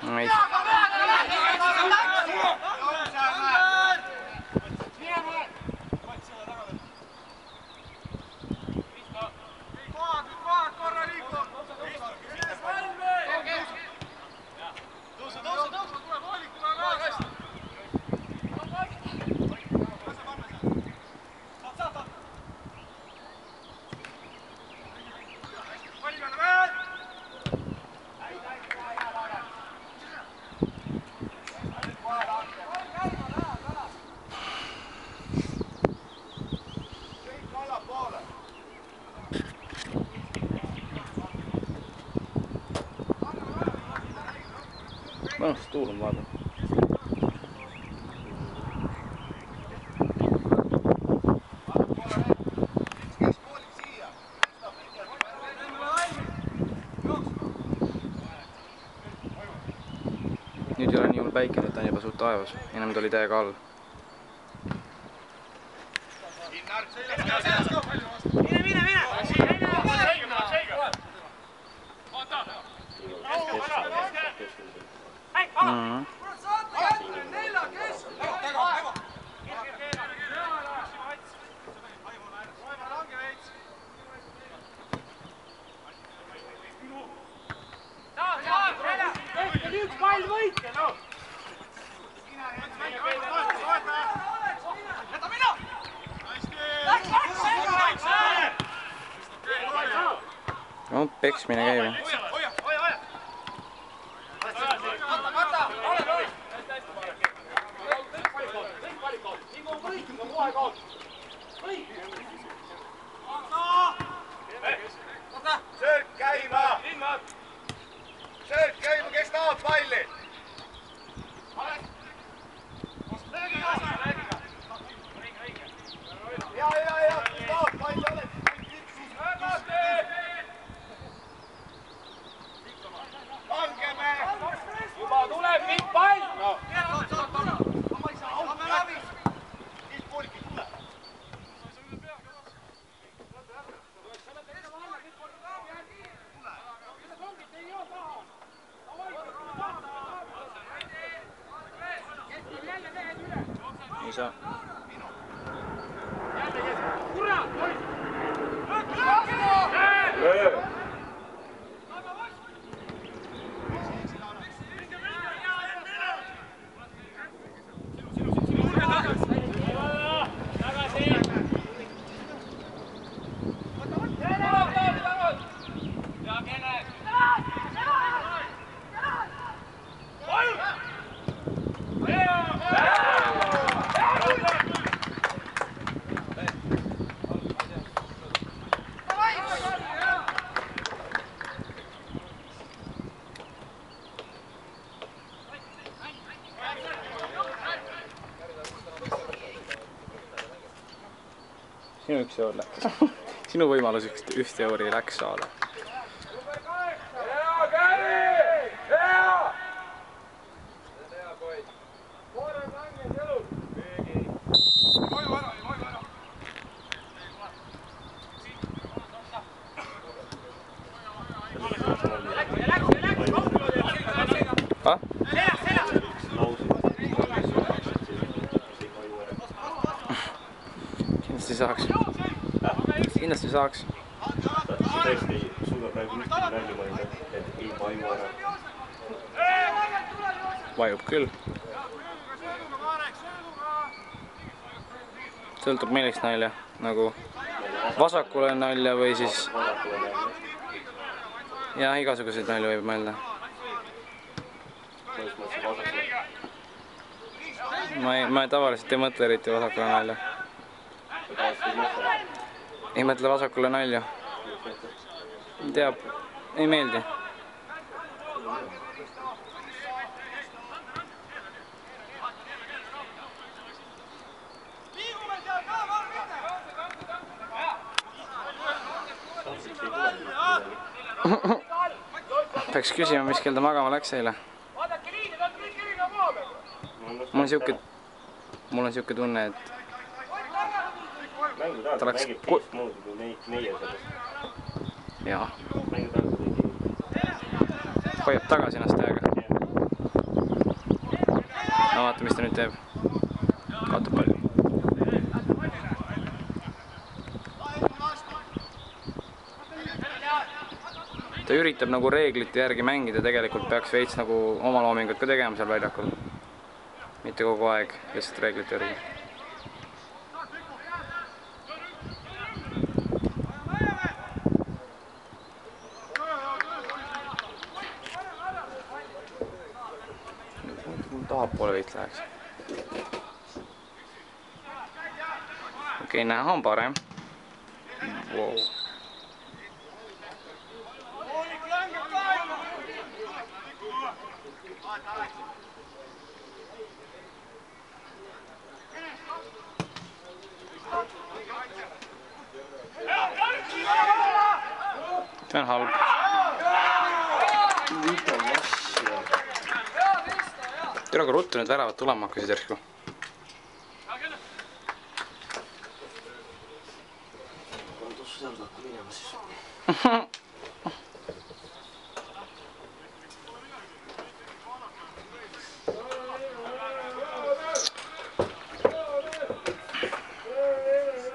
Nice. Mõnus tuul on vaadata. Nüüd ei ole nii hull päike, et ta on juba suht taevas. Ennem ta oli täiega all. Üks pall võitja, no! Jäta mina! No, peksmine käib. Söök käima! Söök käima, kes tahab palli! Ja, kes tahab palli, oled! Langeme! Juba tuleb mind pall! Ei saa. Sinu üks eur läks. Sinu võimalus üht euri läks saada. Hea käi! Hea! Hea poid. Poolem langes elus. Püügi. Hoiu ära, hoiu ära. Ah? Kindlasti saaks. Kindlasti saaks. See tõesti suudab praegu ühtegi nälju mõelda, et ei vaju ära. Vajub küll. Sõltub millist nalja. Nagu vasakule nalja või siis... Jah, igasuguseid nalju võib mõelda. Ma tavaliselt ei mõtle eriti vasakule nalja. Ei mõtle vasakule nalja. Teab, ei meeldi. Peaks küsima, mis kell ta magama läks eile. Mul on siuke tunne, et ta läks... Jaa. Hoiab tagasi ennast täiega. vaata, mis ta nüüd teeb. Kaotab palju. Ta üritab nagu reeglite järgi mängida, tegelikult peaks veits nagu oma loomingut ka tegema seal väljakul. Mitte kogu aeg, lihtsalt reeglite järgi. Tahapoole veits läheks. Okei, näha on parem. Wow. See on halb. Tule aga ruttu need väravad tulema hakkasid järsku. Kondus seal hakka minema siis.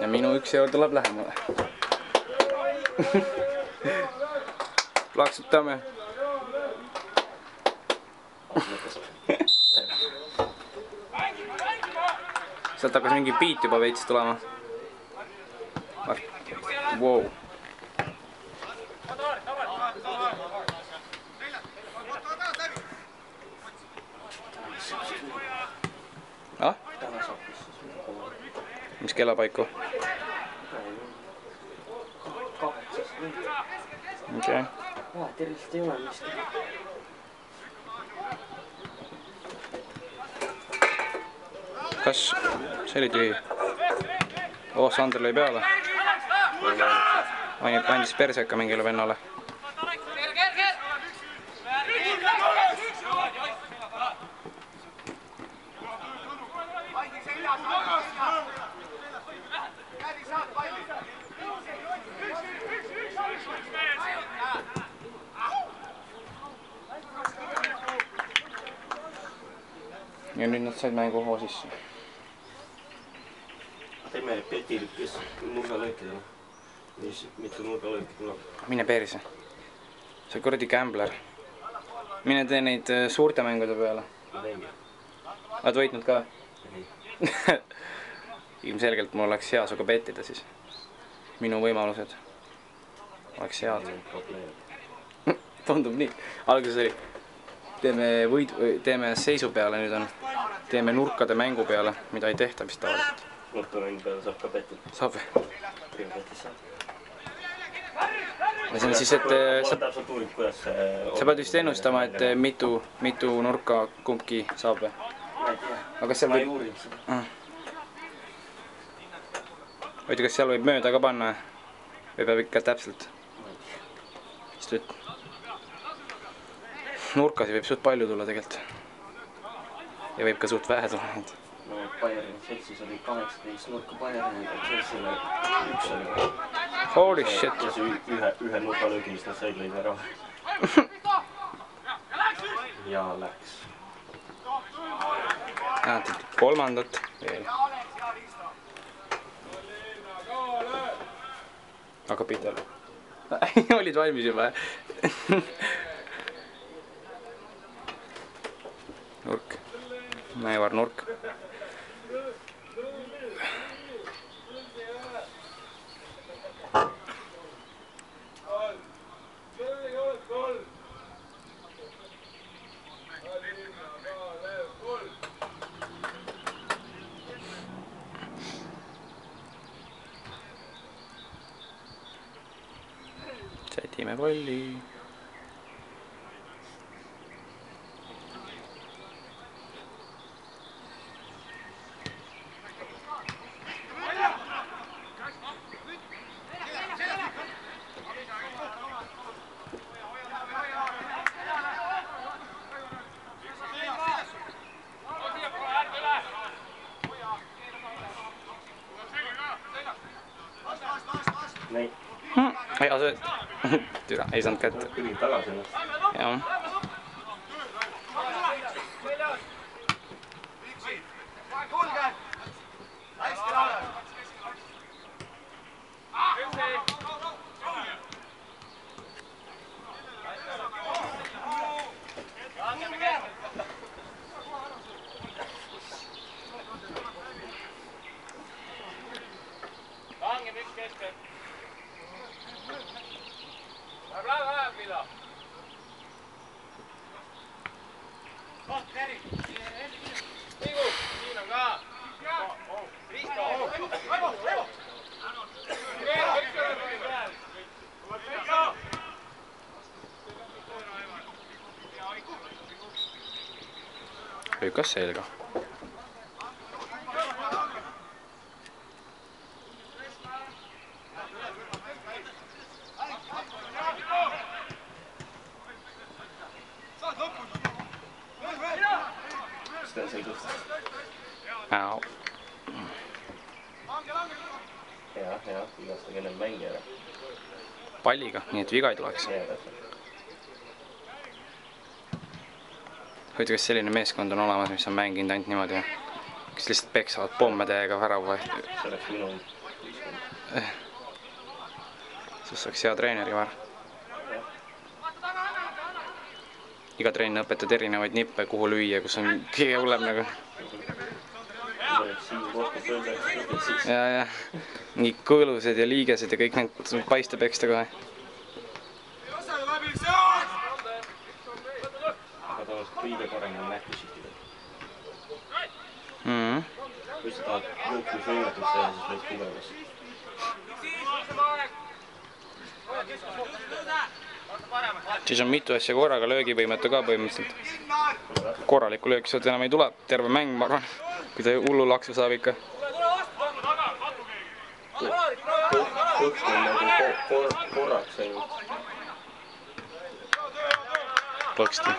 Ja minu 1 eur tuleb lähemale. Plaksutame. Sealt hakkas mingi beat juba veits tulema. Wow. Ah? Mis kellapaiku? Okei. Tervist ei ole vist. Kas see oli tühi? Oh, Sander lõi peale. Andis perseka mingile vennale. Ja nüüd nad said mängu hoo sisse. Teeme Petil, kes nurgalõikidele. Mis mitu nurgalõiki tuleb. Mine perse. See kuradi gambler. Mine tee neid suurte mängude peale. Ma teengi. Oled võitnud ka? Ei. Ilmselgelt mul oleks hea suga bettida siis. Minu võimalused oleks head. Tundub nii. Alguses oli teeme seisu peale, nüüd on teeme nurkade mängu peale, mida ei tehta vist tavaliselt. Nurka mängu peale saab ka bettida. Saab või? Betis saab. Ja see on siis, et täpselt uurid, kuidas sa pead vist ennustama, et mitu nurka kumbki saab või? Ma ei tea. Aga kas seal Ma ei võib... uurinud seda. Võite, kas seal võib mööda ka panna? Või peab ikka täpselt? Sest et nurkasi võib suht palju tulla tegelikult. Ja võib ka suht vähe tulla. No, Bayerni Chelsea's oli 18 nurka Bayerni, ja Chelsea'le 1 oli. Holy shit. Ja see ühe nurgalöögi, mis nad said, lõid ära. Ja läks. Kolmandat veel. Aga Peter. Olid valmis juba. Nurk. Mäevar nurk. Sätime palli. Näin. Hea sööt. Türa, ei saanud kätte. Küll tagasi ennast. Jah. lükkas selga. Sten sõidust. Hea, igast kellel mängijale. Palliga, nii et viga ei tuleks. Huvitav, kas selline meeskond on olemas, mis on mänginud ainult niimoodi, kes lihtsalt peksavad pomme täiega värava. See oleks minu Siis saaks hea treeneri var. Iga treener õpetad erinevaid nippe, kuhu lüüa, kus on kõige hullem nagu. Ja. Nii kõõlused ja liigesed ja kõik need paiste peksta kohe. Aga ta oleks kõige parem on nähtusitida. Kui sa tahad lõõkvis võimetuks teha, siis lõõk tugevus. Siis on mitu asja korraga, löögivõimetu ka põhimõtteliselt. Korralikku lööki sealt enam ei tule, terve mäng, ma arvan, kui ta hullu laksu saab ikka. Kõks on nagu korraks ainult. Põksti.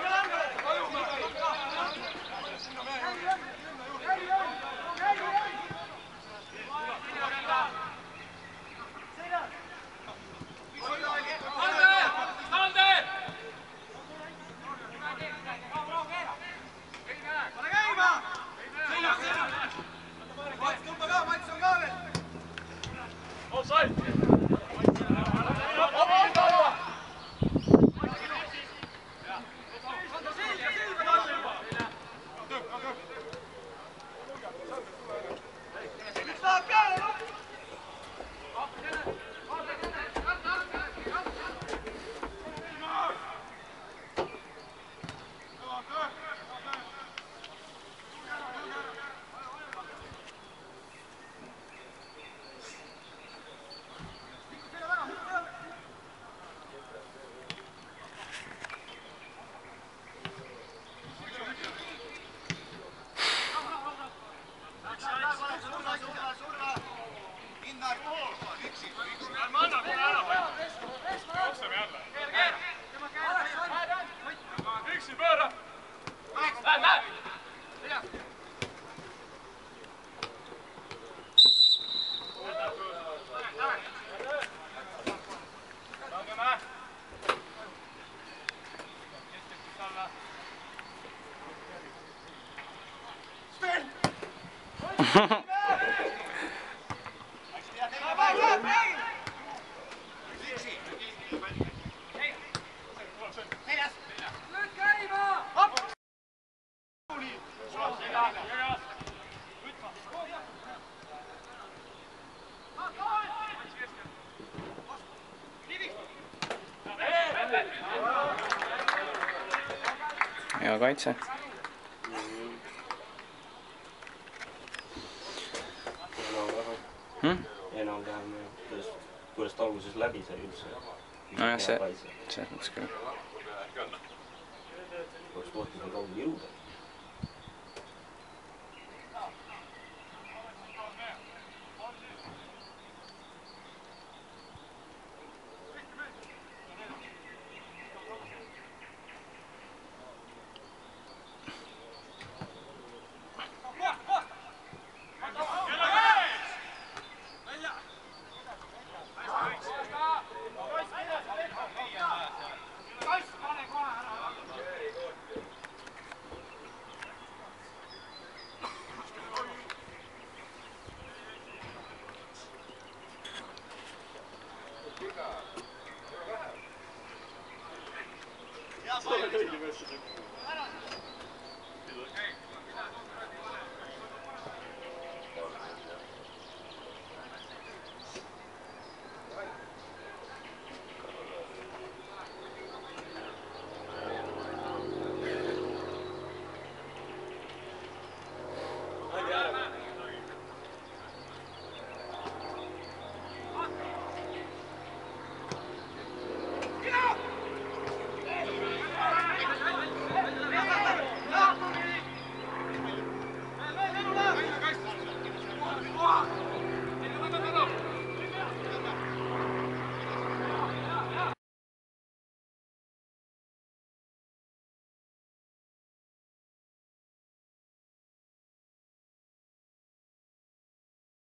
Hea kaitse. Enam-vähem, kuidas ta alguses läbi sai üldse. Nojah, see mõttes küll. Oleks sportide kaudu jõuda.